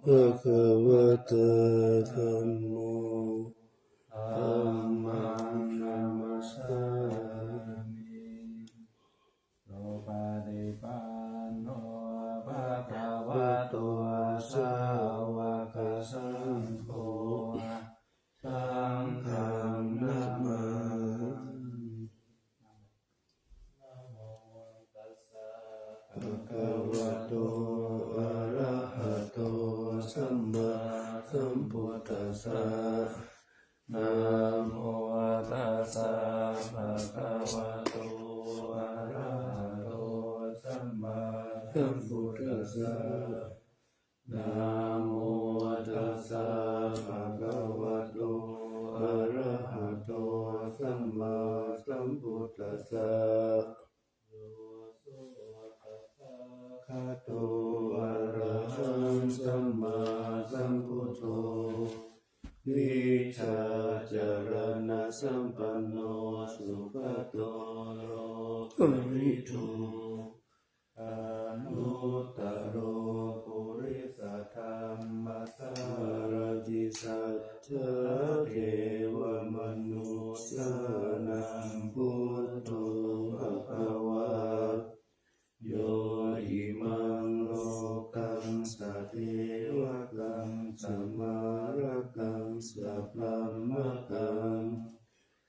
ภะคะวะโตธัมโมธัมมังนัมมัสสามิโลปะติปันโนภะคะวะโตสาวกสังโฆสังฆังนะมาภะคะวะโตอะระหะโตสัมมาสัมพุทธัสสะนะโมตัสสะภะคะวะโตอะระหะโตสัมมาสัมพุทธัสสะนะโมตัสสะภะคะวะโตอะระหะโตสัมมาสัมพุทธัสสะคาโตอะระหังสัมมาสัมพุทโธวิชาจารณะสัมปันโนสุขโตโลกวิทูอนุตตโรปุริสธรรมสารติสัจจเทวมนุสสานังพุทโธภควาโยอิมังโลกังสัตเทวกังสัมมารกังสัพพมกัง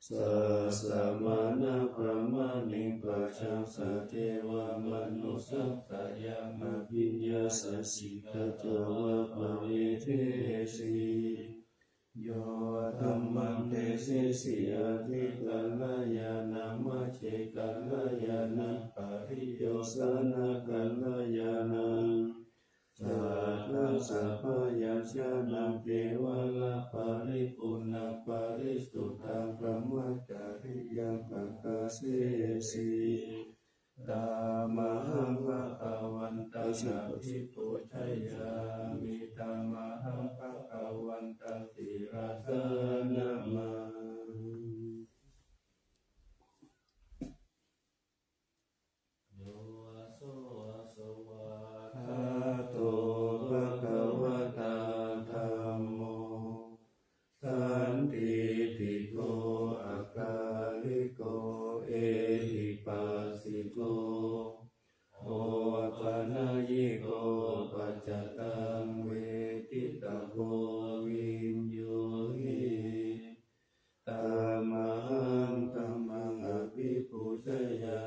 สัสสะมานะพระมณิปัจจังสัตเทวมนุสสัพพยังอภิญญาสัสสิกตวะปะเวเทสีโยธัมมังเทสิสิอาทิกัลยาณัมมะเจกัลยาณังปริโยสนะกัลยาณังสัทธะสัพพยัญชนะเทวะละปะริปุณณปะริสุทธังพระมัจจาริยังปะกาเสสีธัมมังภะคะวันตังอะภิปุชฌามิธัมมังภะคะวันตังศิรสานะมาโยโสสวะคาโตภะคะวะตาธัมโมสันติติโกอะกาลิโกเอหิปัสสิโกโอปะนะยิโกปัจจตังเวทิตาโกวินโยหิธัมมังธัมมังอภิปุชญา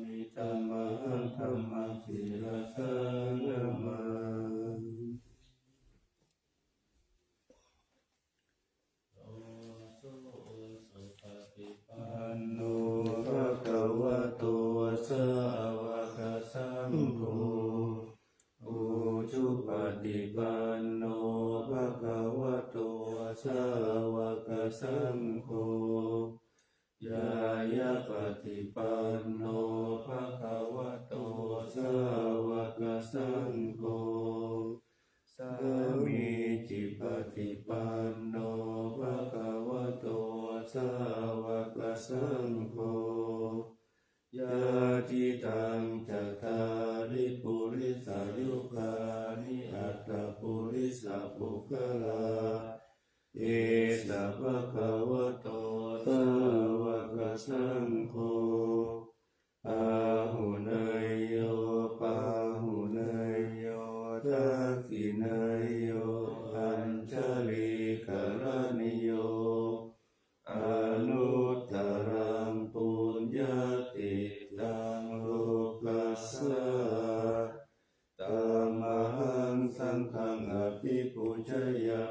มิธัมมังธัมมังศิรสานะมาปันโนภะคะวะโตสาวกสังโฆอุชุปฏิปันโนภะคะวะโตสาวกสังโฆยายาปฏิปันโนภะคะวะโตสาวกสังโฆสามีจิปฏิปันโนภะคะวะโตสาวกสังโฆยะทิตังจัตตาริปุริสายุคานิอัตตปุริสปุคลาเอสะภะคะวะโตสาวกสังโฆอาหุเนยโยปาหุเนยโยทักขิเนยโยอัญชลีกรณิโยอนุตตรังปุญญาติตังโลกัสสะธัมมังสังฆังอภิปุชญา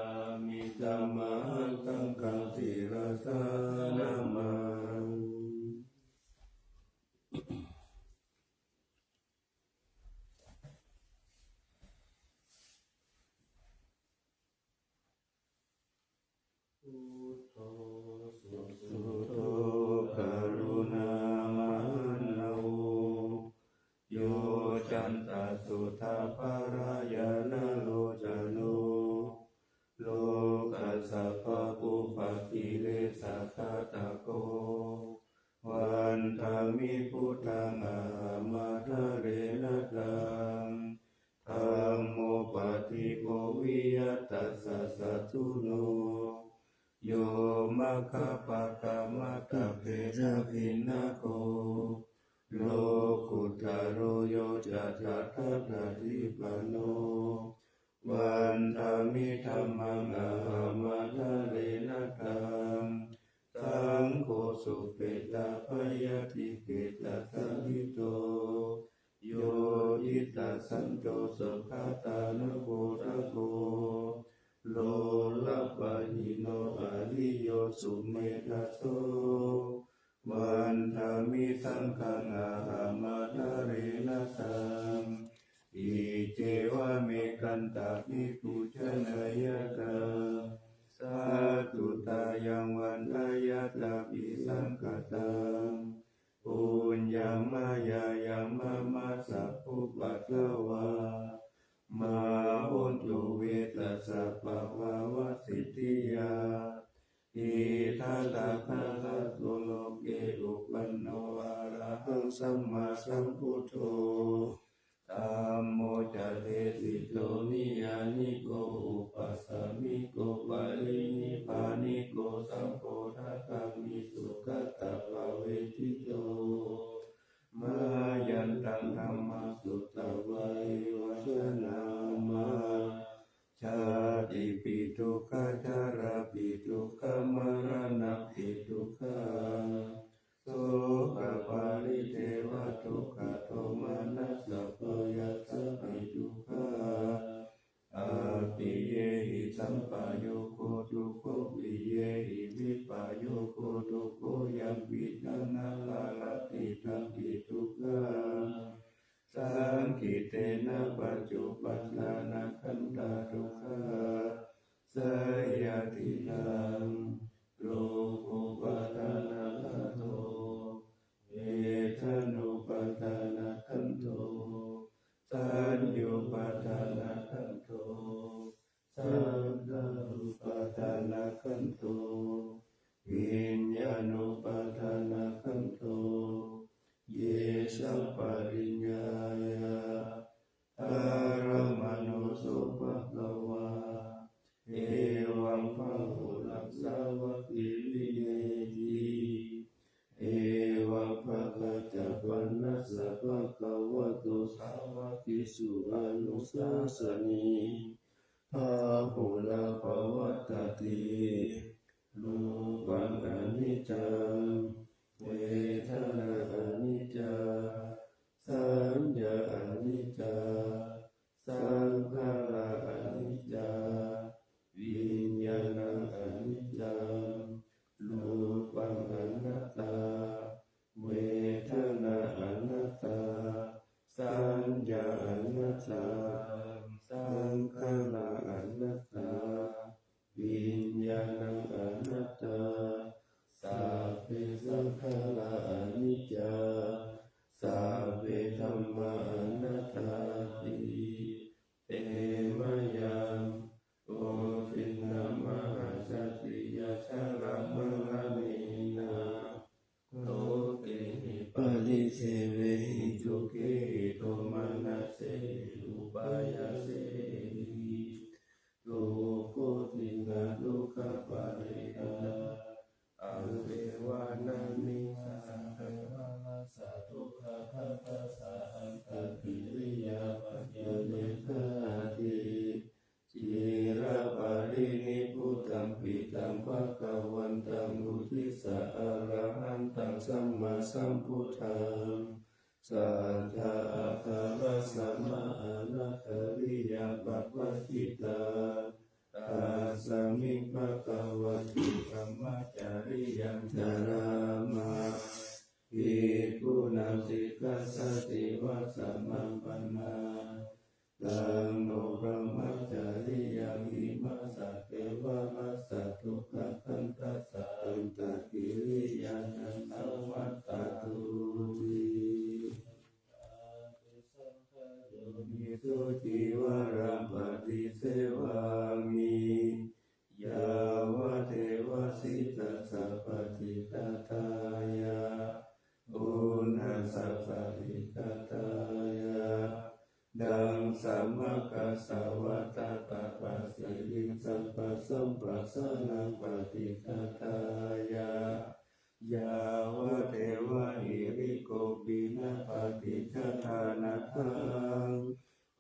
มิธัมมังสังฆังศิรสานะมาพุทโธสุโธกรุณามโนโยจันตสุทาภรายนะโลจโนโลกัสสะปะปุปะกิเลสะคาตโกวันธามิพุทธังอะหัมมาทะเรนะตังธัมโมปฏิโกวิย ตัสสะสัตตุโนโยมะคะปะกะมะตะเพระภินนาโคโลกุตตโรโยจัตถะปฏิปันโนวันธามิธัมมังอะหัมมะทะเรนะตังสังโฆสุเปตะปะยะติเกตะสะหิโตโยอิตาสันโตสุขตานะโกระโกโลละปะหิโนอริโยสุเมธัสโสวันธามิสังฆังอะหัมมะทะเรนะตังอิเจวะเมกันตาภิปุชนายกาสาธุตายังวันทายาตาปิสังกตังปุญญามายายังมะมัสสะภุปัตตวามาหุนตุเวตัสสะปะภาวะสิทธิยาอิทัสสะภะคะโตโลเกอุปันโนอะระหังสัมมาสัมพุทโธธัมโมจะเทสิโตนิยานิโกอุปัสสมิโกปะรินิพพานิโกสัมโพธิกังมิสุขตะภเวทิโตมายันตังธัมมัสสุตตะวะเอวะชนะมาชาติปิทุกขจาราปิทุกขมรณะปิทุกขโสกปาริเทวทุกขโทมานัสสะปยัสสะปิทุกขอาปิเยหิสัมปะโยโคทุกขวิเยหิวิปะโยโคทุกขยัมปิตนาลาลติตังปิทุกขาสังคิเตนะปัจจุปัฏฐานะขันธาทุกขาสยติตังโลกุปาทานะขันโตเวทนุปาทานะขันโตสัญญูปาทานะขันโตสังขารุปาทานะขันโตวิญญาณุปาทานะขันโตเยสัมปริญญายาอารมณุสุภะวาเอวังพหุลักษาวะกิริเยติเอวังภะคะจาปันนัสสะภะคะวะโตสาวะกิสุอนุสาสนีภาหุลาภวัตติรูปังอนิจจังเวทนาอนิจจาสัญญาอนิจจาสังขารอนิจจาวิญญาณอนิจจังรูปังอนัตตาเวทนาอนัตตาสัญญาอนัตตาสังขารอนัตตาวิญญาณอนัตตาสัพเพสังขาราอนิจจาสัพเพธัมมาอนัตตาติเตมะยังโอทินนามหัสสติยะชะระมะระเนนะโลเกหิปะริเสเวหิทุเกหิโทมานัสเสอุปายาเสหิโลโกตินะทุกขปะเรตาอังเทวานามิสังฆวานัสสะทุกขคัสสะอันตกิริยาปัจจเนกาติจิระปารินิพุตตังปิตังภะคะวันตังอุทิสะอะระหันตังสัมมาสัมพุทธังสัทธาอาคารัสสะมะอะนะคาริยาปัปปะจิตาตัสสมิภะคะวะตุธัมมัจจาริยังจารามาภิกขุนาสิกขัสสติวัสสะมังปนาตังโนพระมัจจาริยังอิมัสสะเทวะรัสสะทุกขคันตัสสะอันตกิริยานันตวัตตตุติมิสุจิวารัมปฏิเสวามิยาวะเทวสิตัสสะปฏิตตายาอุณหัสสะปฏิตตายาดังสัมมา กัสสะวะตะตะปะสิริสัมปัสสัมปัสสะนังปฏิฆาตายายาวะเทวะหิริโกปินะปฏิฆาทานะทัง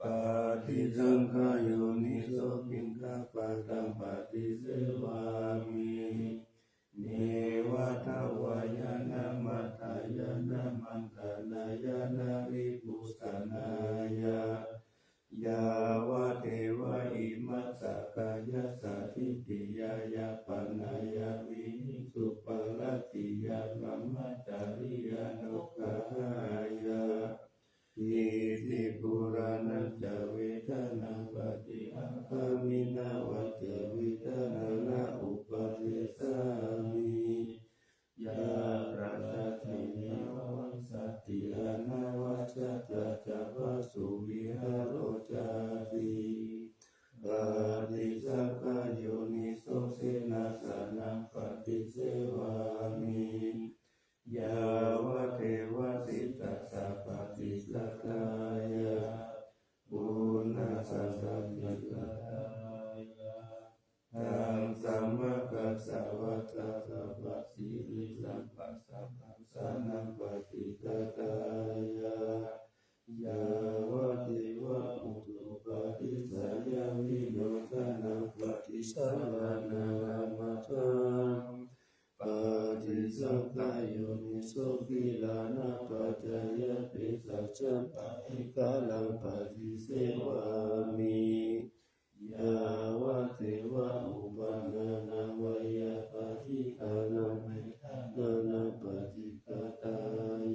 ปฏิสังขายโยนิโสปิงคาปะตังปฏิเสวามิเนวะทวายานะมัตตายานะมันตานายานะริปุสนายายาวะเทวะอิมัสสะกายะสัทธิติยายาปนายาวินิสุปลติยามัมมจาริยานุกขายาอิติปุรานัจจเวทนาปฏิอาคามินาวัจเจวิทนานาอุปาเทสามิยาราชติเนวังสัตติอานาวัชตะจัพพสุวิหารจาติปฏิสังขายโยนิโสเสนาสนังปฏิเสวามิยาวะเทวะสิตตัสสะปฏิสัทธายาปุณณสัสสะปิกตายาตังสัมมากัสสะวะตะตะปะสิริสัมปัสสะปัสสะนังปฏิฆาตายายาวะเทวะอุตุปาทิสายาวิโนทนังปฏิสังขานามัจจังปฏิสังขายโยนิโสกิลานะปัจจยปิสัจจังปฏิฆาลังปฏิเสวามิยาวะเทวะอุปาณานาวยาปฏิฆานังเมธานานาปฏิฆาตา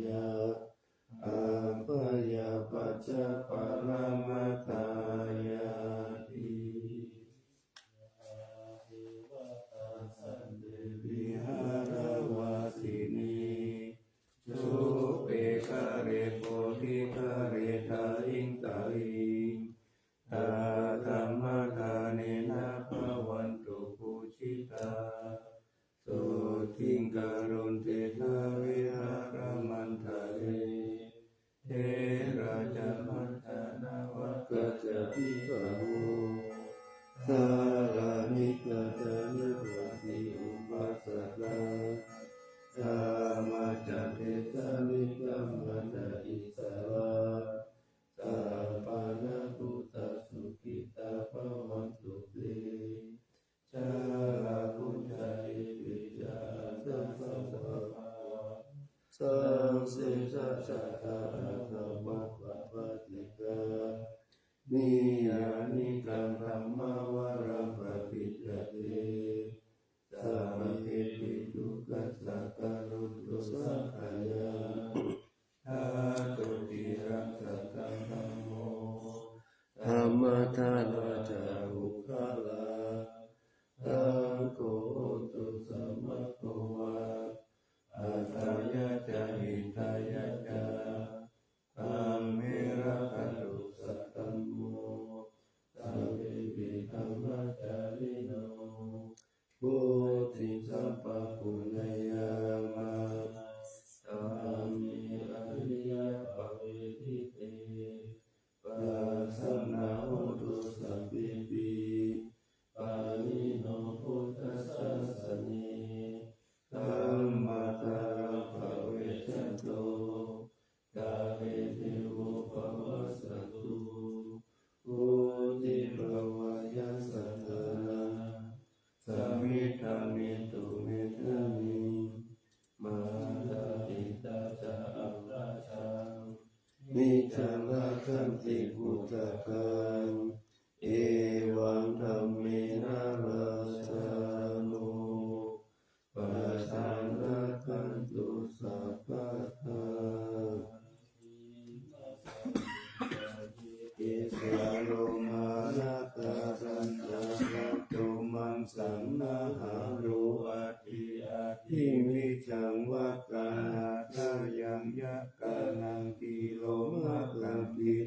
ยาอัปปยาปัจจปรมัตถายาติสันเดวิหารวาสินีสุเปกะเรโพธิกะเรทาอิงตาอิงตาธรรมทาเนนะภวันตุปุชิตาสุขิงการุณเตนะวิหารมันทะเรเทราจามัจจานาวัคจปิปะโหสารานิกาจานิปติอุปัสสะกาธรรมจัตเตสานิกัมมะตะอิสระสัพพะนะพุทธสุขิตาภวันตุเตชาลาภุจจาริปิจาสัพพะวะสังเสสะสะตาธัมมะปะปะติกานิยานิกังธัมมาวารังปฏิจจเตสัพพะเทปิทุกขัสสะการุณตุสังขายาทาตุติรังสัตตังธัมโมธัมมทานาจารุคาลาตังโกตุสัมมะโกวะอัตตายะจาหิตายะจาธัมเมระคันตุสัตตัมโมสัพเพปิธัมมจาริโนพุทธิสัมปะปุญญามะธัมมิอริยปะเวทิเตปัสสนาโหตุสัพพิปิปานิโนพุทธัสสะสะเนธัมมาตารังภเวชันโตกาเวเทโวภวัสสตุพุทธิภวายาสัตตานังสัมมิทามิตุเมธามิมาตาปิตาจาอัปราชังนิจังราคันติพุทธกังเอวังธัมเมนะราชานุปัสสังราคันตุสัพพะทาอิสระโลมานะการันตะโตมังสังนาหาโรอาทิอาทิวิจังวะกานาทายังยะกานังกิโลมะกังกิ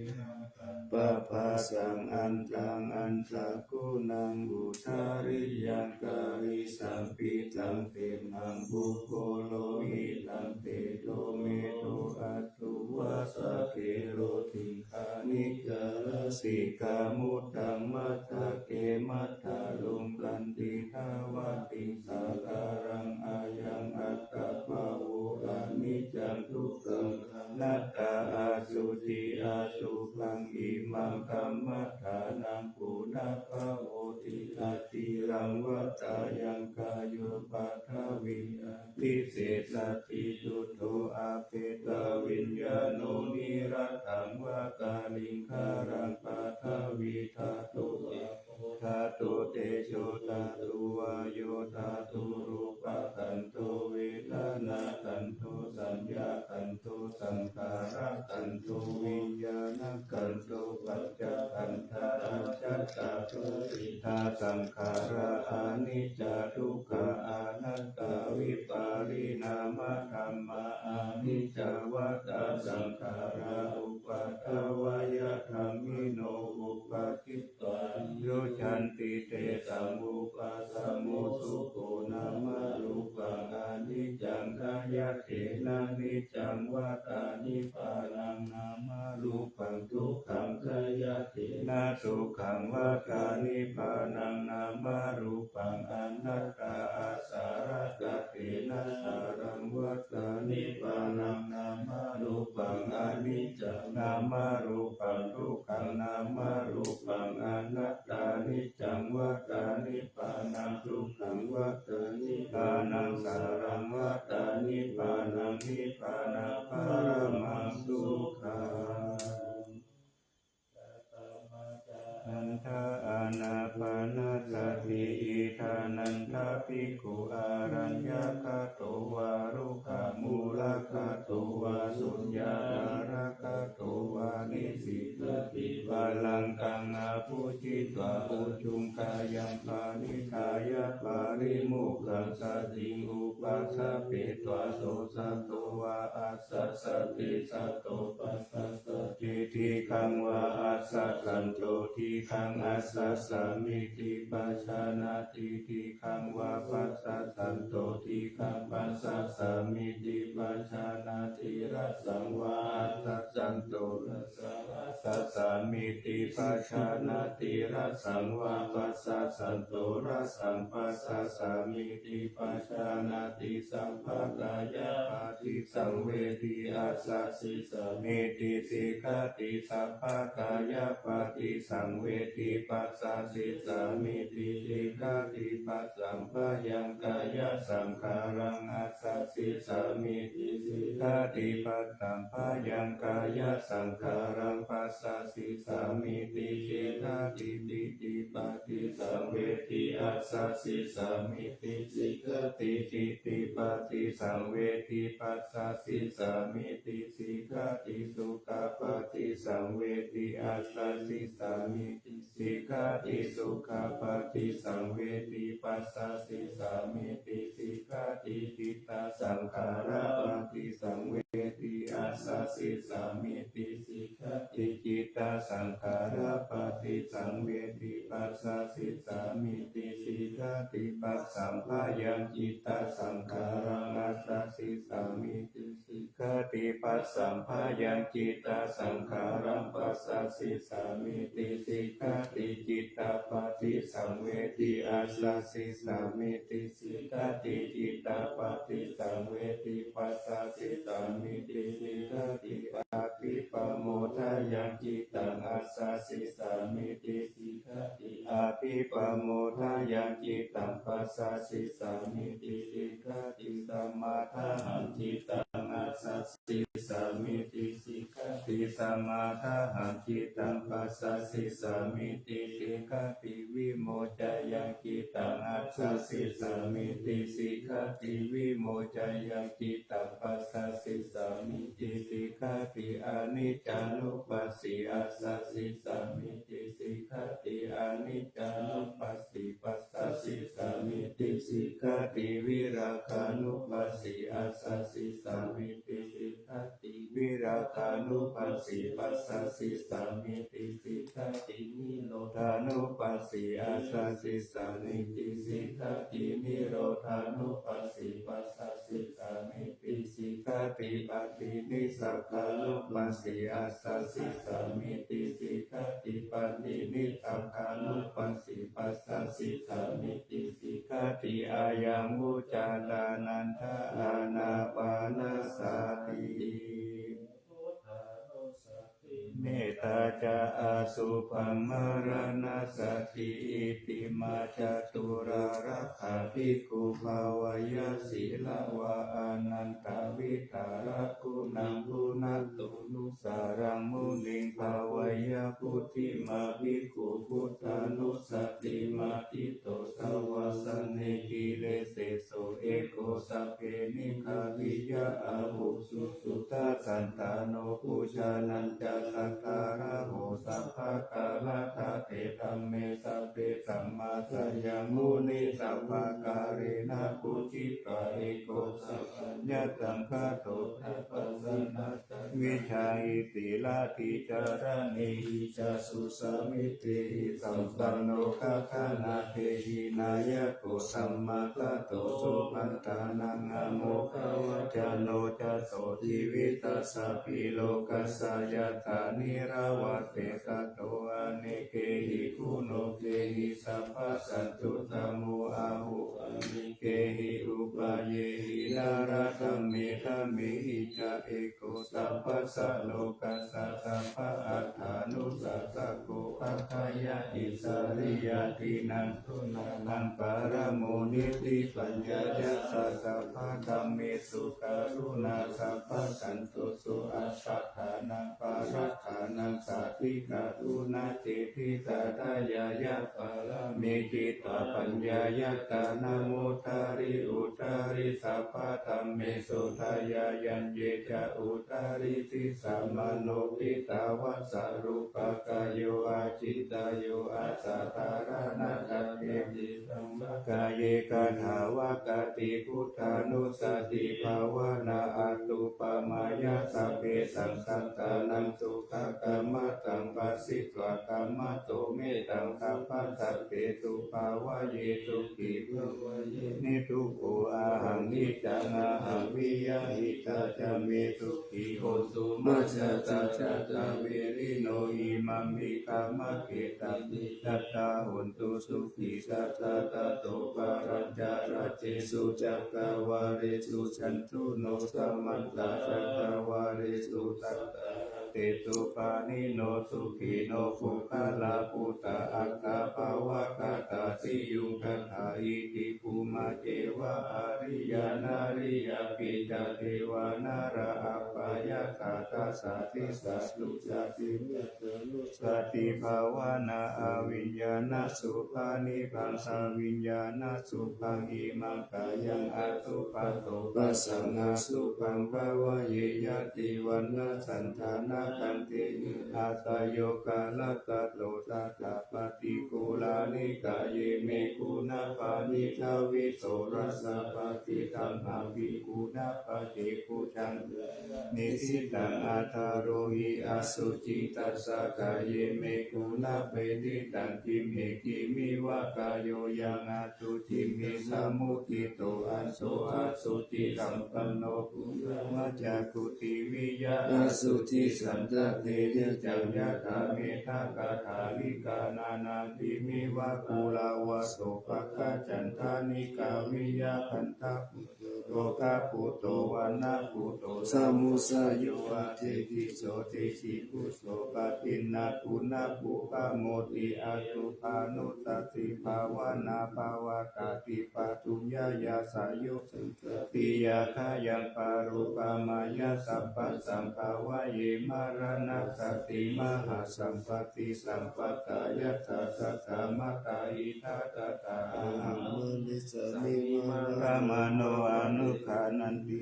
ปะภาเส งอันตังอันตะกุนังอุทาริยังกาลิสัมปิตังเตมังบุโคโลหิตังเตโตเมโตอัตตุวาสะเกโรติคานิจารสิกามุตตังมัทธะเกมัทธะลุงกันติทาวติสาการังอายังอัตตะภะโวอานิจจังทุกขังนัตตาอาสุจิอาสุขังอิมังกัมมัฏฐานังปุณภะโวติอาติรังวัตตายังกายโยปัทวิติเศษติจุโตอาเปตวิญญาโนนิรัตถังวากาลิงคารังปัทวิทาตุธาตุเตโชธาตุวายโยธาตุรูปะขันโตเวทนาขันโตสัญญาขันโตสังขารขันโตวิญญาณขันโตปัจจขันธาจัตตาตุสิทาสังขาราอานิจจทุกขาอนัตตาวิปาริณามธรรมาอานิจจวัฏฏะสังขาราอุปัฏฐวยธรรมิโนอุปาทิตาโยชันติเตสัมมุปัสสมุสุโกนามารูปังอานิจจังขายเถนะนิจจังวัฏานิพานังนามารูปังทุกขังขายเถนะสุขังวัฏานิพานังนามารูปังอนัตตาอาสารกเถนะสารังวัฏานิพานังนามารูปังอนิจจังนามารูปังทุกขังนามารูปังอนัตตานิจจังวัฏานิพานังทุกขังวัฏานิพานังสารังวัฏานิพานังนิพพานังปรมังสุขังนันทอานาปานาสติอิทานันทภิกขุอารัญญคโตวารุขามูลคโตวาสุญญาตารคโตวานิสิตติบาลังกังอาภูจิตวาอุจุงกายังปานิทายะปาริมุขังสติอุปัสสะเปตวาโสสะโตวาอัสสะสติสัตโตปัสสะสติทิคังวาอัสสะสันโตทิคังอัสสะสามิติปัชานาติทิคังวาปัสสะสันโตทิคังปัสสะสามิติปัชานาติรัสสังวาอัสสะสันโตรัสสะสามิติปัชานาติรัสสังวาปัสสะสันโตรัสสังปัสสะสามิติปัชานาติสัมภะกายะปาติสังเวทิอาสะสิสามิติสิกขติสัพพะกายะปาติสังเวทิปัสสะสิสามิติสิกขติปัสสัมภะยังกายะสังขารังอาสะสิสามิติสิกขติปัสสัมภะยังกายะสังขารังปัสสะสิสามิติสิกขติติติปาติสังเวทิอาสะสิสามิติสิกขติติติปาติสังเวทิปัสสะสิสามิติสิกขติสุขปาติสังเวทิอาสะสิสามิติสิกขติสุขปาติสังเวทิปัสสะสิสามิติสิกขติจิตตสังขาระปาติสังเวทิอาสะสิสามิติสิกขติจิตตสังขาระปาติสังเวทิปัสสะสิสามิติสิกขติปัสสัมภะยังจิตตสังขารังอาสะสิสามิติสิกขติปัสสัมภะยังจิตตสังขารังปัสสะสิสามิติสิกขติจิตตปาติสังเวทิอาสะสิสามิติสิกขติจิตตปาติสังเวทิปัสสะสิสามิติสิกขติอาภิปโมทายังจิตตังอาสะสิสามิติสิกขติอาภิปโมทายังจิตตังปัสสะสิสามิติสิกขติสัมมาทาหังจิตตังอาสะสิสามิติสิกขติสัมมาทาหังจิตตังปัสสะสิสามิติสิกขติวิโมจายังจิตตังอาสะสิสามิติสิกขติวิโมจายังจิตตังปัสสะสิสามิติสิกขติอนิจจานุปัสสิอาสะสิสามิติสิกขติอนิจจานุปัสสิปัสสะสิสามิติสิกขติวิราคานุปัสสิอาสะสิสามิติสิกขติวิราคา นุปัสสิปัสสะสิสามิติสิทาตินิโรธานุปัสสิอาสาสิสานิติสิทาตินิโรธานุปัสสิปัสสะสิสามิติสิทาติปัตตินิสัพพะนุปัสสิอาสาสิสามิติสิทาติปัตตินิสัพพะนุปัสสิปัสสะสิสามิติสิทาติอายังมุจาลานันทาอานาปานาสติเมตตาจะอาสุภัมมรณสติอิติมาจตุรารักขาภิกขุภาวยศีลวะอนันตวิทาระคุณังคุณตุนุสารังมุนิภาวยพุทธิมาภิกขุพุทธานุสติมาทิโตสวาสเนกิเลเสโสเอโกสัพเพนิคาวิยะอาหุสุสุตาสันตาโนปุชานันจะสัทธาระโหสัพพะกาลทะเตธัมเมสัพเพสัมมาสัยญมุนิสัพพะการินะปุจิตาเอโกสัพพัญญตังคาโตทัพพสนัสวิชาอิติลาติจารณีจะสุสมิติสัมปันโนคาคานาเทหินายโกสัมมาคาโตสุปันตานังอโมคาวจโนจะโสทิวิตัสสะปิโลกัสสะยตานิราวะเตสะโตอเนเกหิคุณโนเกหิสัพพะสันตุตโมอาหุอมิเกหิอุปาเยหินาราธรรมิธรรมิหิจะเอโกสัพพะสะโลกัสสะสัพพะอัฏฐานุสัสสะโกภัคคายะอิสริยตินันตุนานังปารโมนิติปัญญายะสัสสะภะธัมเมสุการุณาสัพพะสันตุสุอัสสะฐานังปารักขานังสัตถิการุณาเจติตาทายายะปาระเมจิตาปัญญายะตานะโมทาริอุตาริสัพพะธัมเมสุทายายัญเยจะอุตาริติสัมมโนปิตาวัสสะรูปกายโยอาจิตตโยอาสัทธารณะเตติสัมมกายเยกถาวกติพุทธานุสติภาวนาอัตตุปมายาสัพเพสังสัตตานังสุขกรรมตังปัสสิตวะกรรมโตเมตังสัพพสัตเตตุภาวะเยตุกิภวะเยนิทุโกอาหังนิจังอาหังวิยะหิตาจเมตุกิโหตุมัจจตาจตาเวริโนอิมัมมิกามะเกตัมมิจัตตาหุนตุสุขิสัตตาตโตปารัจจาระเจสุจักขวาเรสุฉันตุโนสัมมันตาจักขวาเรสุตัตตาเตตุปานิโนสุขีโนภุคลาภุตาอัคคาภาวะกตาสิยุงคถาอิติภูมาเจวะอาริยานาริยปิจเทวานาราอัปปายาคาตาสัตติสัสสุจติเมตนุสติภาวนาอวิญญาณสุภานิพังสวิญญาณสุภังอิมังกายังอสุปัตโตปัสสังอาสุภังภาวะเยยติวันนะสันทานาคันติอาตโยกาลตโตตัตถะปฏิกูลานิกายเยเมกุณาปานิทาวิโสรัสสะปฏิตัมหาวิกุณาปฏิกุจังนิสิตังอาทาโรหิอสุจิตัสสะกายเยเมกุณาเปติตังกิเมกิมิวะกายโยยังอาตุจิมิสมุทิโตอันโสอาสุจิสัมปันโนปุญญมัจจกุติวิยะอาสุจิสันตเตเยจังยะถาเมธากาถาลิกานานาติมิวะกุลาวะโสภคจันทานิกาวิยะคันทะปุโตกะปุโตวานะปุโตสัมมุสโยอาเทติโสเตชิปุโสปะตินาปุณะปุปะโมติอาตุภานุตติภาวนาภาวตาติปัตุญญายาสายุสันติยาคายังปารุปามายาสัพพสัมภาวะเยมารณสติมหาสัมปติสัมปตายาสัสสะมะตาอิทัตตาอัมมนิสมิมารามโนอนุขานันติ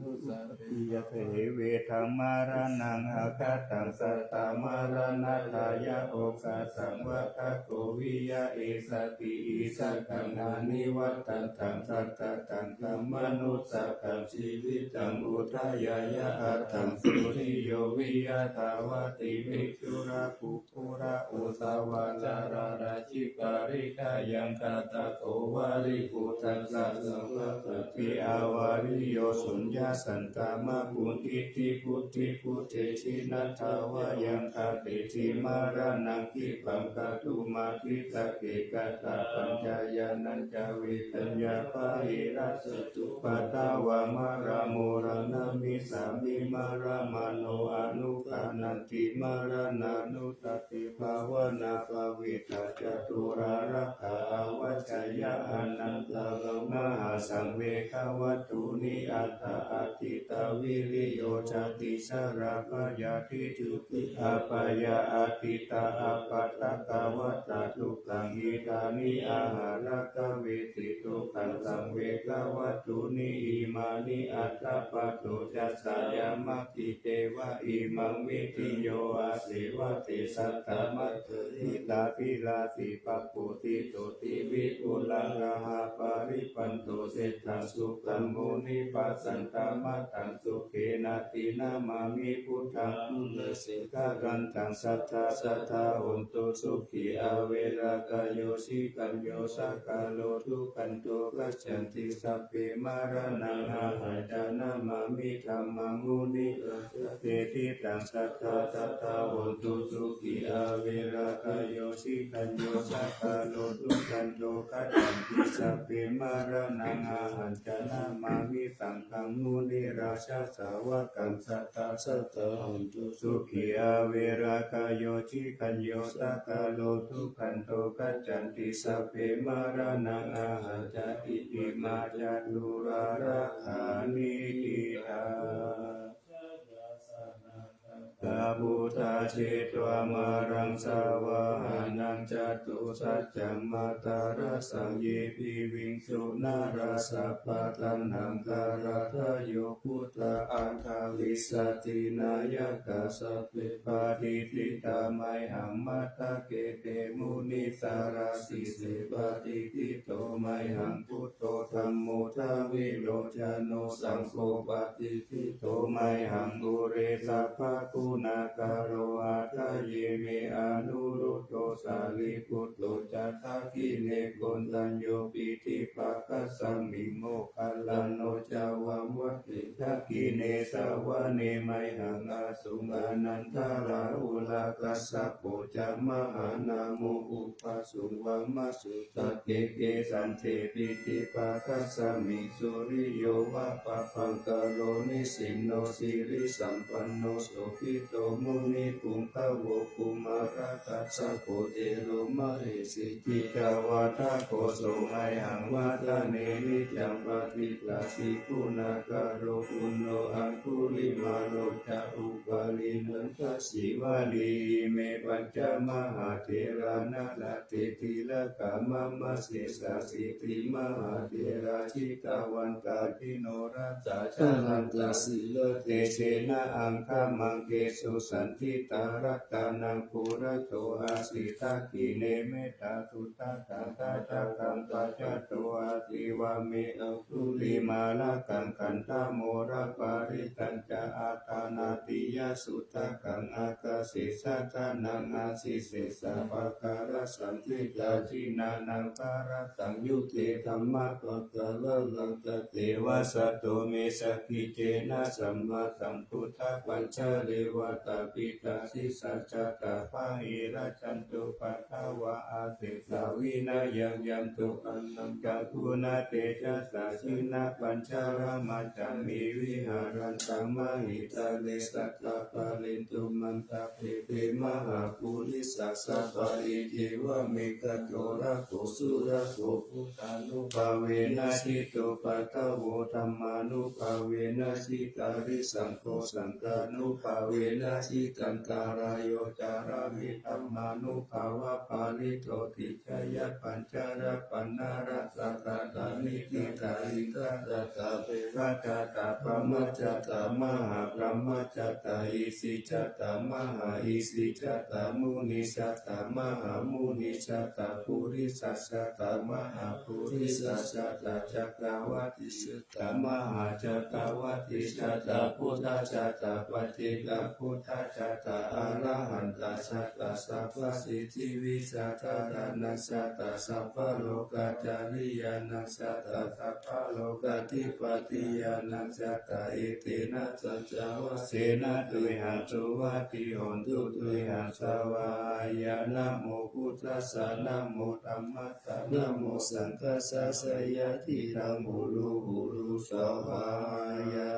นุสติยเทเวธรรมารนังอาคาตังสัตตามารณะทายะโอคาสังวะทะโกวิยะเอสติอิสัตังอานิวัตตังสัตตตังธัมมนุสกังชีวิตังอุทายายะอัตถังสุริโยวิยะทาวติภิกขุระปุปุระอุสาวาจาราราชิการิกายังคาตะโกวาริปุตัสสะสัมภะปิอาวาริโยสุญญาสันตามะปุติติพุทธิพุทเทชินัทาวายังคาติทิมารนังคิปังคาตุมาทิตะเกกะตาปัญจายานัญจเวทัญญาปะหิรัสตุปะตาวามาราโมรณามิสามิมารามาโนอนุปานันติมารานานุตติภาวนาภาวิตาจตุรารักขาอวัจจยะอนันตโลมหาสังเวควัตถุนิอัตตาอติตาวิริโยจติสราปยาทิจุติอาปยาอติตาอาปัตตกวัตตุกังอิทานิอาหารกเวติตุกังสังเวควัตถุนิอิมานิอัตตาปะโตจัสสายามัคคิเตวะอิมังวิติโยอาเสวะเตสัตตมัตถิตาภิลาสิปัปปุติโตติวิปุลังราหาปาริปันโตเศรษฐสุขัมโมนิปัสสันตมัตตังสุเขนะตินามามิพุทธังมุลสิกากันตังสัทธาสัทธาอุนตุสุขีอาเวรากายโยสิกัญโยสักกาโลทุกันโตกัจฉันติสัพเพมารานังอาหายานามามิธัมมังมุนิเตติตังสัทธาสัทธาอุนตุสุขีอาเวรากายโยสิกัญโยสักกาโลทุกันโตกัจฉันติสัพเพมารานังอาหายานามามิสังฆังมุนิราชาสาวกังสัทธาสัทธาอุนตุสุขีอาเวรากายโยสิกัญโยสักกาโลทุกันโตกัจฉันติสัพเพมารานังอาหาจติอิมาจตุราราขานิทิทาตาบุตาเชตวามารังสาวาหานังจตุสัจจังมาตาราสังเยปิวิงสุนาราสัพพะตันหังการาทโยพุตตะอังคาวิสตินายกาสัพเพปาทิติตาไมหังมัตตะเกเตมุนิสาราสิเสปาติติโตไมหังพุทโตธัมโมทาวิโรจโนสังโฆปาติติโตไมหังบุเรสัพพะคุณาการโรอาทะเยเมอนุรุตโตสาลิปุตโตจัตตาคิเนโกนตัญโยปิธิปัสสะสัมมิโมคัลลาโนจาวามะติทักขิเนสาวะเนไมหังอาสุงอนันทาราอุลากัสสะโปจามหานาโมอุปสุงวังมัสุตะเกเกสันเทปิธิปัสสะมิสุริโยวะปะปังกะโลนิสินโนสิริสัมปันโนโสภิโตมุนิปุงคะโวกุมาระกัสสะโพเทโลมะเหสิกิจาวาทะโกโสไมหังวาทะเนนิจังปฏิปาสิกุณาการโรอุณโนอังคุลิมาโลจะอุปาลินันทสิวาลีเมปัญจมหาเถรานาลเตติละกามะมะเสสะสิติมหาเถราชิกาวันตาทิโนรัสสะชลันตสิโลเตเชนะอังคามังเกสุสันทิตารัตตานังปุระโตอาสิตากิเนเมตาสุตตาตาตาจักขังปัจจโตอาติวาเมอัคุลิมาลากังขันธโมระปาริตัญจะอาตานาติยสุตตะกังอากาเสสะทานังอาสิเสสะปะการะสันติยาจินานังการะสังยุเตธรรมะปะกะละลังตะเตวะสัตโตเมสะกิเจนะสัมมาสัมพุทธปัญชาเลวะตาปิตาสิสัจจตาภาหิราชันตุปัทวะอาเสสาวินายังยันตุอันนังจักุณาเตชะสาชินาปัญชารามาจัมมิวิหารันตังมหิตาเลสัตตาปาลินตุมันตาเพเปมหาภูริสัสสะปาริเทวะเมฆโตระโกสุระโกพุทธานุภาเวนะชิโตปัตตโวธัมมานุภาเวนะชิตาริสังโฆสังฆานุภาเวนะชิตันตารายโยจารามิธัมมา นุภาวะปาลิโตติจยปัญจระปันนารัสสะตตานิทิตาอินทรัตตาเประจตาปมัจจตามหาปมัจจตาอิสิจตามหาอิสิจตามุนิจตามหามุนิจตาปุริสัสสะตามหาปุริสัสสะตาจักรวัติสตามหาจักรวัติสตาพุทธจตาปฏิกาพุทธจตาอรหันตสัตตาสัพพสิทธิวิสัทธานัสสัตตาสัพพโลกาจาริยานัสสัตตาสัพพโลกาธิปติยานัสสัตตาเอเตนะสัจจวเสนะตุหังสุวัติโหนตุตุหังสวายานะโมพุทธัสสะนะโมธัมมัสสะนะโมสังฆัสสะสยะทิรังหูรูหูรูสวายา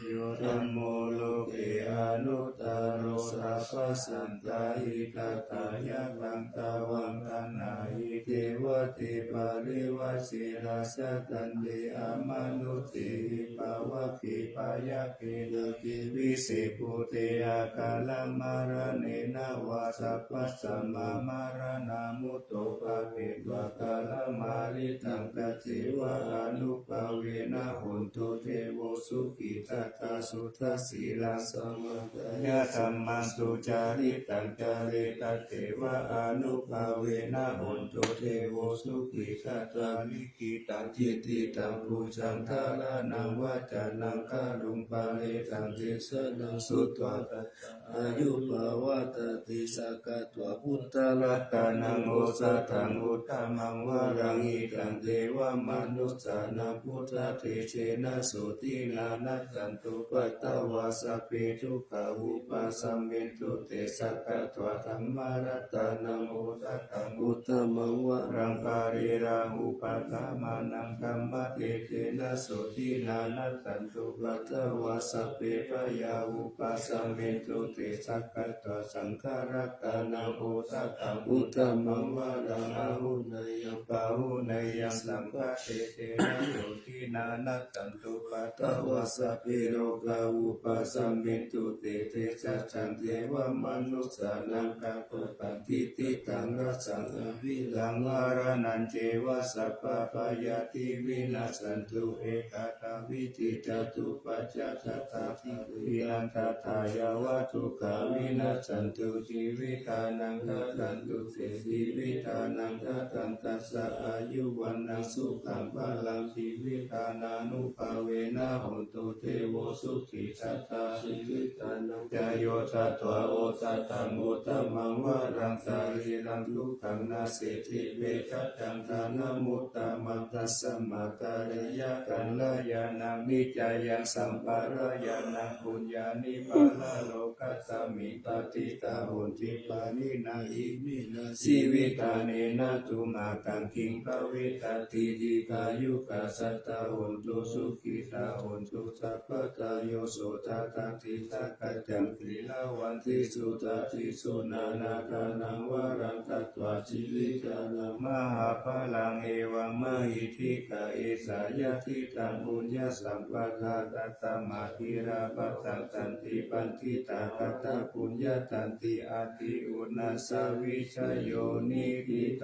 โยธัมโมโลเกอนุตตโรสัพพสันตาอิกตายะกังตาวังตนาอิเทวเทปาริวสิราสตันเดอามานุติปาวะคิปายะเกเดกิวิสิปุเตอาคาลมารเนนะวาสัพพสัมมามารณามุตโตภะเกวะกาลมาลิตังกัจจิวะอนุภาเวนะหุนตุเทโวสุขิตัตตาสุทัสสีลาสมังยะธัมมังสุจาริตังจาเรตัตเตวะอนุภาเวนะหุนตุเทโวสุขิตัตตาลิขิตังจิตติตังปุจังทารานังวัจจานังคารุงปาเลตังเทสนังสุตวะอายุภาวะตติสักขะตวะพุทธลัตตานังโอสัตตังอุตตมังวะรังอิตังเทวมนุสสานังพุทธเทเชนะโสตินานัสสันตุปัตตวาสัพเพทุกขาอุปัสสัมเมตุเตสักขะตวะธัมมารัตตานังโอสัตตังอุตตมังวะรังปาริราหุปัสสามานังธัมมะเทเชนะโสตินานัสสันตุปัตตวาสัพเพปยาอุปัสสัมเมตุเตสักขะตวะสังฆรัตตานังโอสัตตังอุตตมังวะรังอาหุเนยปาหุเนยสัมภะเทเชนะโสตินานัสสันตุปัตตวาสัพเพโลกาอุปัสสัมเมตุเตเตสัจจังเทวมนุสสานังกัปปะปันติติตังรัสสังอภิลังวารนันเจวะสัพพะปายาติวินาสันตุเอกตาวิจิจตุปัจจตตาทิวินันตถายาวะทุกขาวินาสันตุชีวิตานังทัตันตุเสชีวิตานังทัตันตัสสะอายุวันนังสุขังพลังชีวิตานานุภาเวนะโหตุเทโวสุขิสัตตาชีวิตานังจโยสัตถะโอสัตตังอุตตมังวะรังสารีรังทุกขังนาเสติเวทัตตังทานามุตตมัตตัสสะมาการิยกัลยานังนิจายังสัมปารายานังปุญญานิปาลโลกัสสมิปติตาหุนติปานินาอิมินาสีวิตาเนนะตุมากังคิงภวิตติดิกายุกาสัตตาหุนตุสุขิตาหุนตุสัพพตาโยโสตตาติตากัจจังกริลาวันติสุตติสุนานาคานังวารังตัตวาชีวิตานังมหาภลังเอวังมหิทิกาเอสายะทิตังบุญญาสัมปทาตัตตมาธิราปัตตังตันติปันทิตาคัตตาปุญญาตันติอาติอุณาสวิชโยนิพิโต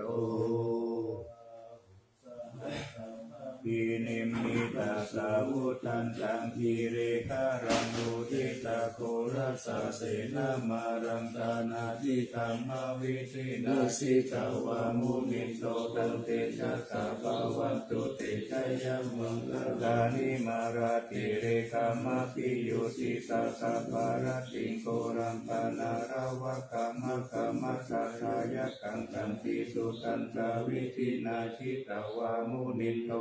ปินิมมิตาสาวุตันตังทีเรคารังอุทิตาโครัสสะเสนามารังตานาทิธรรมวิธินาสิตาวามุนิโตตันเตจัสสะภวันตุเตชัยมังคลานิมาราติเรคามาปิโยติตาสัพพารติโกรังปนาราวะกามะกามะสาทายะกังตันติสุตันตาวิธินาชิตาวามุนิโต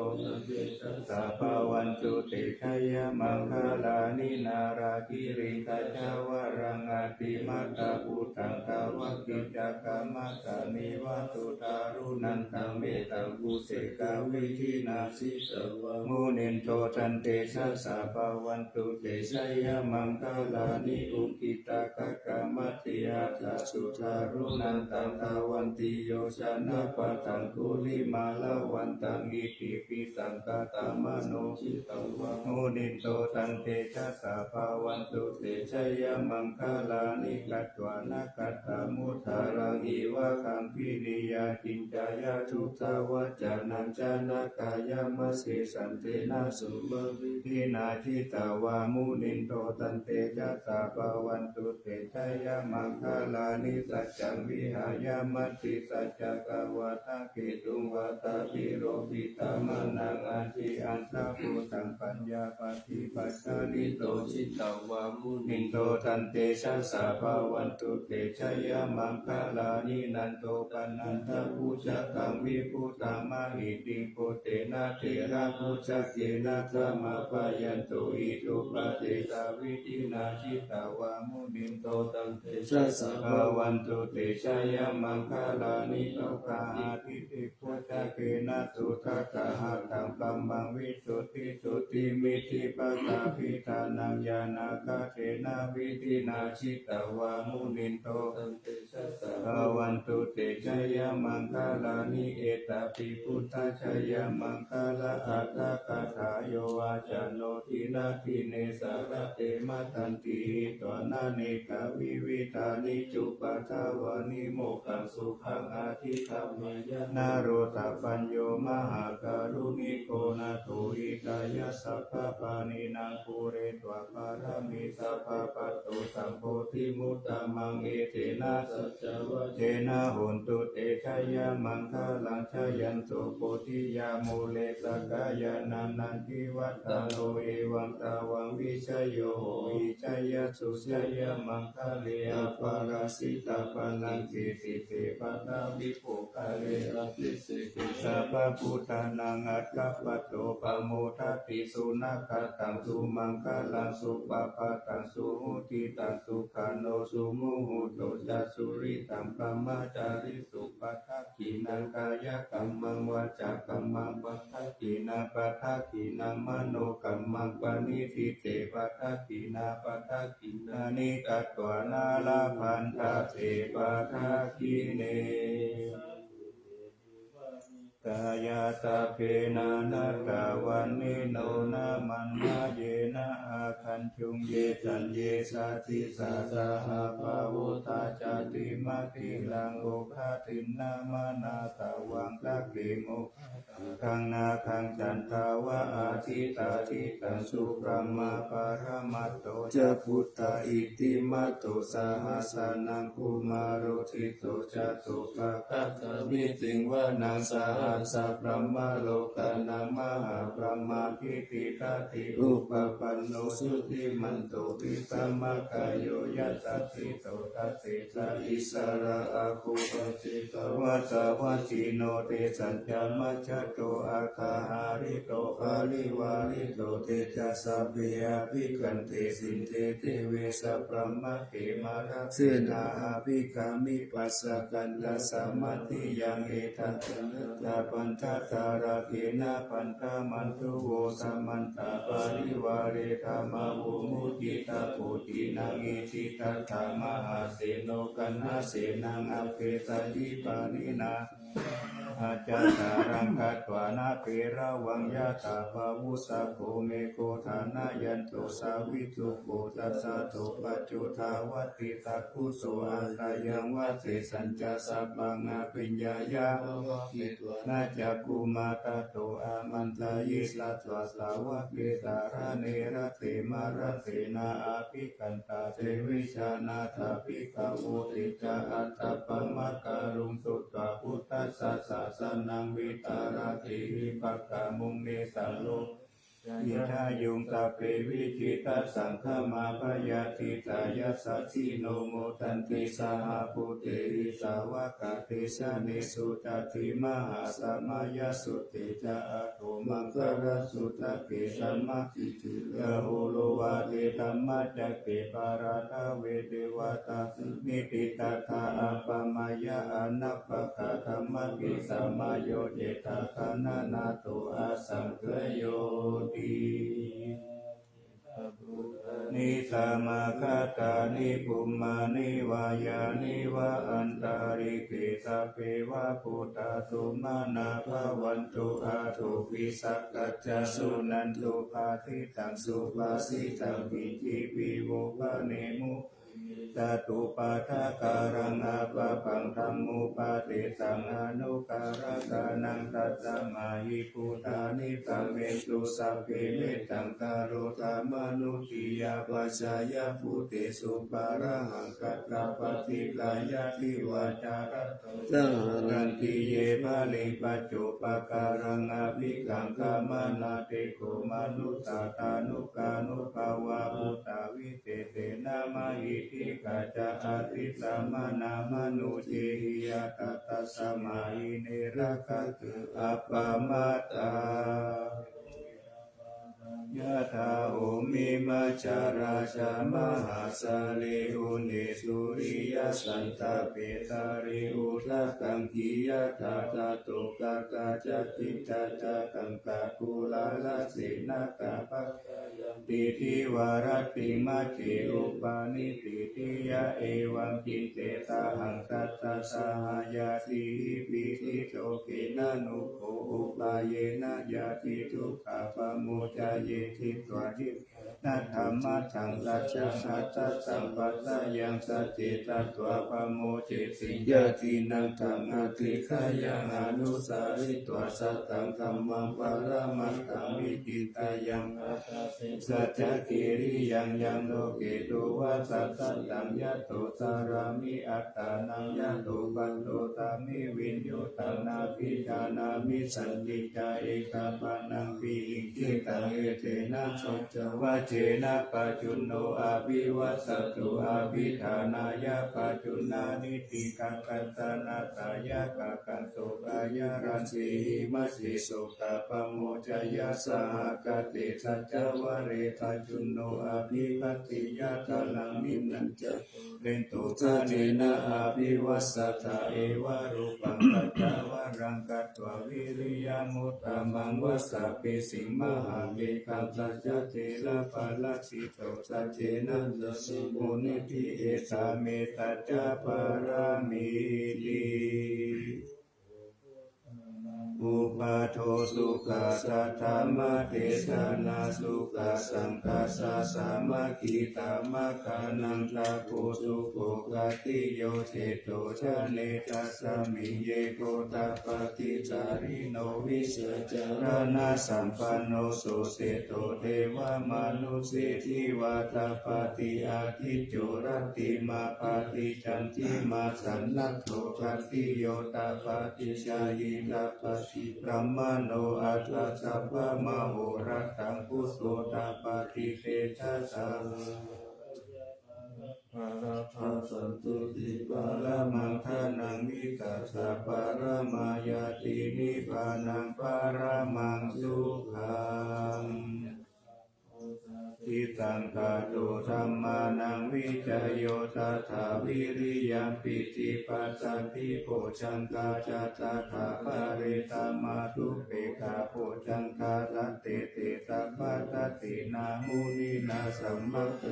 สัพพวันตุเตชัยมังคลานินาราคิริกาจาวรังอาติมัตตาปุตังตาวกิจักามัตตานิวัตุตารุนันตังเมตังกุเสกาวิธินาสิสวะมุนินโตทันเตสัสสะภวันตุเตชัยมังคลานิอุกิตากะกามัตติอาตาสุทารุนันตังตาวันติโยชนะปะตังกุลิมาลาวันตังอิติปิโส สังกตามโนชิตวะมุนิโตตันเตชะสะภาวันตุเตชะยะมังคลานิกัตวานากัตตามุทารังอิวะคัมพินิยาจินจายาทุตาวะจานัญจานากายามะเสสันเตนะสุมวิธินาทิตาวามุนิโตตันเตชะสะภาวันตุเตชะยะมังคลานิสัจจังวิหายามติสัจจกวาทะเกตุงวาตาปิโรปิตามนังอาทิอันตะภูตังปัญญาปฏิปัสสานิโตชิตาวามุนิโตตันเตชะสะภาวันตุเตชะยะมังคลานินันโตปันนันทภูชะกังวิภูตังมหิติโกเตนะเทระภูชะเกนะธรรมปะยันตุอิทุปะเตสาวิธินาชิตาวามุนิโตตันเตชะสะภาวันตุเตชะยะมังคลานิโตกาทิติพุทธเกนะสุทะกะหะตังปัมมังวิสุทธิสุติมิธิปตาภิทานังญาณกะเทนะวิธินาชิตาวามุนิโตตันเตชะสะภาวันตุเตชะยะมังคลานิเอตปิพุทธชยมังคลาอัตถกถาโยวาจโนทินาทิเนสารเตมตันติตวนาเนกวิวิธานิจุปทาวานิโมกังสุขังอาทิธรรมยนาโรตปัญโยมหาการุณิโกนาโตอิตายะสัพพปานินางภูเรตวะปารมิสัพพปัตโตสัมโพธิมุตตมังเอเตนะสัจจวะเจนะโหนตุเตชะยะมังคลังชยันโตโพธิยาโมเลสกายานันนันทิวัตตโนเอวังตาวังวิชโยโหอิชยสุชยมังคเลอปาราสิตาปนังกิติเตปะตาวิโภคเลอภิสิกิสัพพุทธานังอัตถปัตโตปโมทัติสุนัขตังสุมังคลังสุปปะตังสุหุติตังสุขโนสุมุหุโตจัสสุริตังปมาจาริสุปัฏฐกินังกายกัมมังวาจากัมมังปัฏฐกินาปัฏฐกินังมโนกัมมังปณิทิเตปัฏฐกินาปัฏฐกินานิกัตวานาลาภันทะเตปัฏฐกิเนกายาตาเพนานาตาวันนิโนนามันนาเยนะอาคันจุงเยจันเยสาธิสาสาหาภาวุตาจาติมาติลังโอภาตินามานาตาวังตะเกโมคังนาคังจันทาวะอาทิตาทิตังสุปรมาปารมัตโตจะพุทธาอิติมัตโตสหัสานังคุมาโรทิโตจะตุปะคะตมิติงวานังสหัสสะพรหมโลกานังมหาพรหมาภิติตาติอุปปันโนสุติมันโตวิสัมมกายโยยัสสติโตตัสสิสะอิสระอาคูปจิตวัสสะวัจจิโนเตสัญจมัจจโตอาคาหาริโตปาริวาริโตเตจัสสะเปียภิกันเตสินเตเตเวสะพรหมเกมารักเสนาอาภิกามิปัสสะกันตสัมมติยังเอตัตตาปัญชตาราเกนะปันธามันตุโวสัมมันตาปาริวาเรธรรมวุมุติตาปุตินังอิทิตัตถามหาเสโนกันหาเสนังอเปตยิปานินาอาจาตารังคัตวานาเปราวังยาตาภาวุสะโภเมโกธานายันโตสาวิทุโกตัสสะโตปัจจุทาวติตาคุโสอัตยังวะเสสัญจสัพพังอภิญญายานาจักกุมาตโตอามันตายิสัตวสาวะเกตาระเนระเตมาระเตนาอาภิกันตาเทวิชานาถาภิกขวุติจาอัตตปมะการุงสุตตะพุทธัสสะสะสนังวิตาราติวิปักขมุงเนสังโลยิทายุงตาเปวิจิตาสังฆมาพยาติตายาสัชิโนโมทันติสหปุเตหิสาวกาเตชะเนสุตติมหาสมายสุเตจาอโตมังคารสุตเกสัมมาทิฏฐิยะโหโลวาเตธรรมจักเกปาราทาเวเดวตานิติตาธาอัปปมายะอนัปปะกะธรรมกิสัมมาโยเจตาคานานาโตอาสังเกโยติ นิสามาคาตานิปุมมานิวายานิวะอันตาริกิสัพเพวะพุทธาตุมานาภวันตุอาทุวิสักกัจจสุนันตุภาทิตังสุภาสิตังวิจิวิโวภะเนมุจตุปาทาการังอาปะปังธัมมุปาติสังอนุการะกานังตัสสมาหิพุทธานิสัมเมตุสัพเพเมตังกาโรธามนุติยาปัจจายพุทธิสุปาระหังกัตตาปฏิกายาทิวาจาระสหันติเยบาลิปัจจุปการังอภิกังกามนาเตโกมนุตตาตานุกานุภาวะพุทธาวิเตเตนะมหิทิกัจจะอาทิสามานามนุเจหิยะตัสสะมาหิเนระคัตตุอัปปมัตตายะถาโอมิมัจจาราชามหาสาเลหุเนสุริยสันตเปตาริอุทะกังกิยะถาตาโตกะกะจัตติจัตตะกังกะกุลาลสินะกะปะติทิวารติมัจเจอุปาณิติติยะเอวังกิเตตาหังตัสสะสหายาติปิติโตเกนะนุโภอุปาเยนะยาติทุกขะปะโมจาเยทิตวาทินัตถมมัจฉังสัจจะสัจจะสัมปัสสะยังสัจเจตัตวะปะโมเจสิยะตินังธัมมาติขะยังอนุสาริตวะสัตตังธัมมังปะระมัตถังวิจิตายังสัจจะกิริยังยังโลเกตุวะสัตตังยะโตสารามิอัตตานังยะโตปันโตตามิวินโยตนาภิจานามิสันติจาเอกปานังปิหิกิตังเอเตนะสัจวะเจนะปัจจุโนอาภิวัสตุอาภิธานายะปัจจุนานิติกังกันตนาตายะกะกันโตกายะรันสีหิมัสสิโสกะปะโมจายะสหกติสัจวะเรปัจจุโนอาภิปัตติยะตานังนินันจะเรนโตทะเนนะอาภิวัสสะเอวะรูปังปัจจวะรังกัตถวาวิริยมุตตะมังวัสสะเปสิมหาเมกัสสัจจเทระปะละสิโตสัจเจนะสิโมนิธิเอสาเมตัจจปารามิติอุปาโทสุขาสัทธามะเทศนาสุขาสังฆาสะสามัคคีตามะกานังตาโกสุโกกติโยเทโตชะเนตัสสมิเยโกตาปฏิจาริโนวิเศษจารณะสัมปันโนสุเสโตเทวมนุสิทิวาตาปฏิอาทิจโจรติมาปฏิจันติมาสันนัตโตปฏิโยตาปฏิชายิตาปฏิพระมโนอัตถะสัพพะมโหรัตังพุทโธตาปฏิเตชะสังปะระภะสันตุติปะระมังทานังวิกัสสะปะระมายาตินิพพานังปะระมังสุขังทิตังกาโตธัมมานังวิจโยตัถาวิริยังปิติปัสสันติโพชังกาจัตถาภะเรตมาทุเปกาโพชังคาทัตเตเตสัพพะทัตตินามุนินาสัมมัตต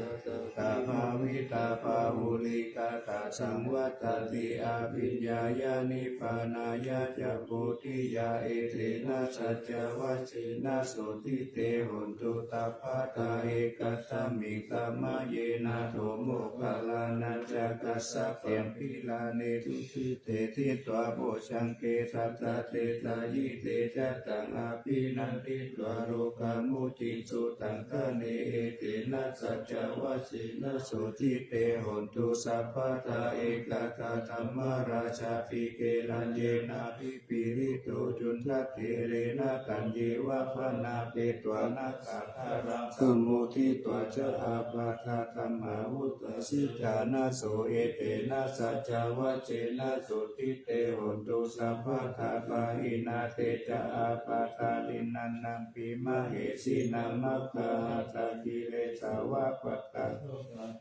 ตาภาวิตาภาหุลิกาตาสังวัตติอาภิญญายานิพพานายะจะโพธิยาเอเทนะสัจวัชเชนะโสติเตหนตุตาภาตาเอกัสสมิกามะเยนะโทโมกขลานัจจกัสสะเปียมพิลาเนทุติเตทิตวะโพชังเกสัตตะเตตายิเตจัตตังอาภินันติตวะโรกามุจิสุตังคะเนเอเตนะสัจวัชเชนะโสติเตหนตุสัพพะทาเอกตาธรรมราชาภิเกลันเยนะภิปิริโตจุนทัตเถเรนะกันเยวะพนาเปตวานาคาทารังสมุทิตวะจะอาปาทาธรรมาวุตสิกานาโสเอเตนะสัจวัชเชนะโสติเตหนตุสัพพะทาปะหินาเตจะอาปาทาลินันนังปิมะเหสีนามัคคาตากิเลสาวะปัตตา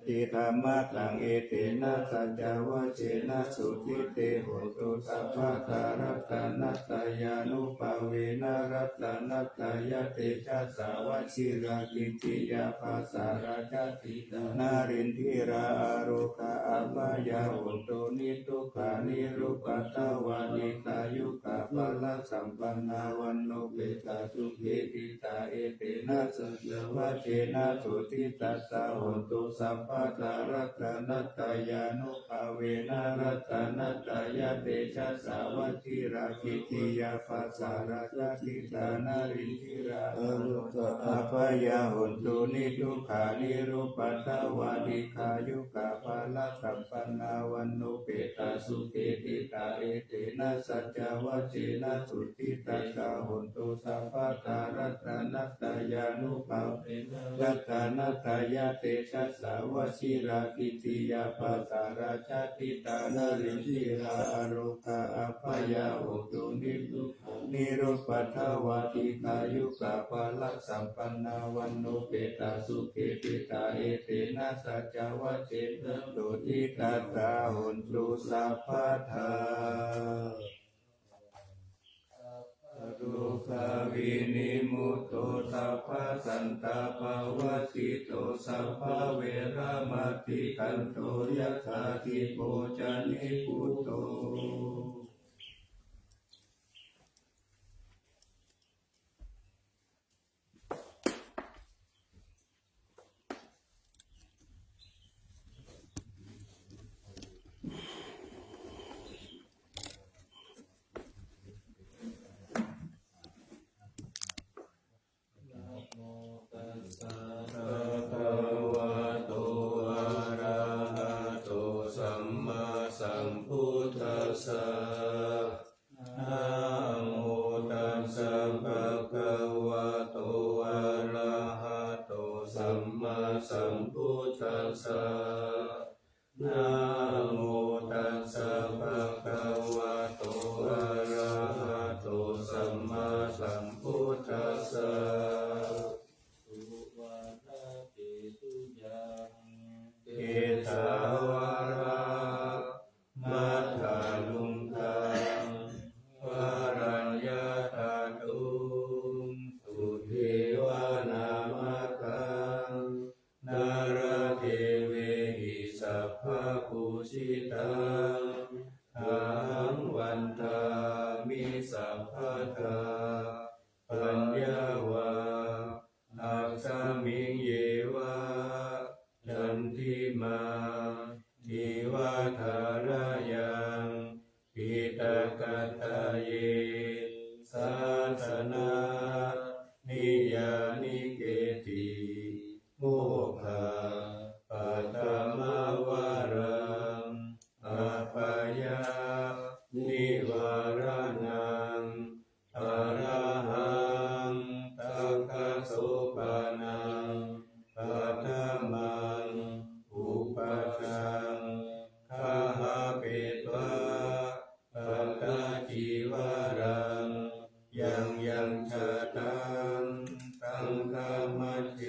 ติธรรมะตังเอเตนะสัจวัชเชนะโสติเตหนตุสัพพะทารัตนัตตายานุปาเวนะรัตนัตตายะเตชะสาวัชิรากิติยา ปัสสาราชติตานารินทิราอาโรคาอัปยาหุนโตนิทุขานิรุปัตตวานิกายุกาภลสัมปันนาวันโนเปตาสุเขติตาเอเตนะสัจวัชเชนะสุติตัสสะหุนตุสัพพะทารัตนัตตายานุภาเวนะรัตนัตตายาเตชะสาวัชิราคิติยาปัสสาราชติตานารินทิราอโลกะอัปยาหุนตุนิทุขานิรุปัตตวานิกายุกาภลสัมปันนาวันโนเปตาสุเขติตาเอเตนะสัจวัชเชนะสุติตัสสะหุนตุสัพพะทารัตนัตตายานุภาเวนะรัตนัตตายาเตชะสาวชิรากิติยาปัสสาราชติตานารินทิราอโรคาอัปยาหุนตุนิทุขานิรุปัตตวานิกายุกาภลสัมปันนาวันโนเปตาสุเขติตาเอเตนะสัจวัชเชนะสุติตัสสะหุนตุสัพพะทาทุกขวินิมุตโตสัพพะสันตาภวสิโตสัพพะเวระมะติคันโตยะถาทิโพจานิพุตโตสัมพุทธัสสะนะโมตัสสะภะคะวะโตอะระหะโตสัมมาสัมพุทธัสสะสุวรรณเกตุยังเกสาวรามัทธาลุงคังวรัญญาตาตุงสุเทวานามคังนารเทเวหิสัพพะปุชิตังอาหังวันทามิสัพพะทาปัญญาวาอักขมิงเยวะจันทิมาทิวาทารยังปิตกัตตะเยสาสนานิยานิเกติโมฆะปัตตมวารังอัปยานิวารนังอรหังตัคคโสปานังปัตตมังอุปัชฌังคาหะเปตวะปัตตจิวารังยังชะตังตังคมัจเจ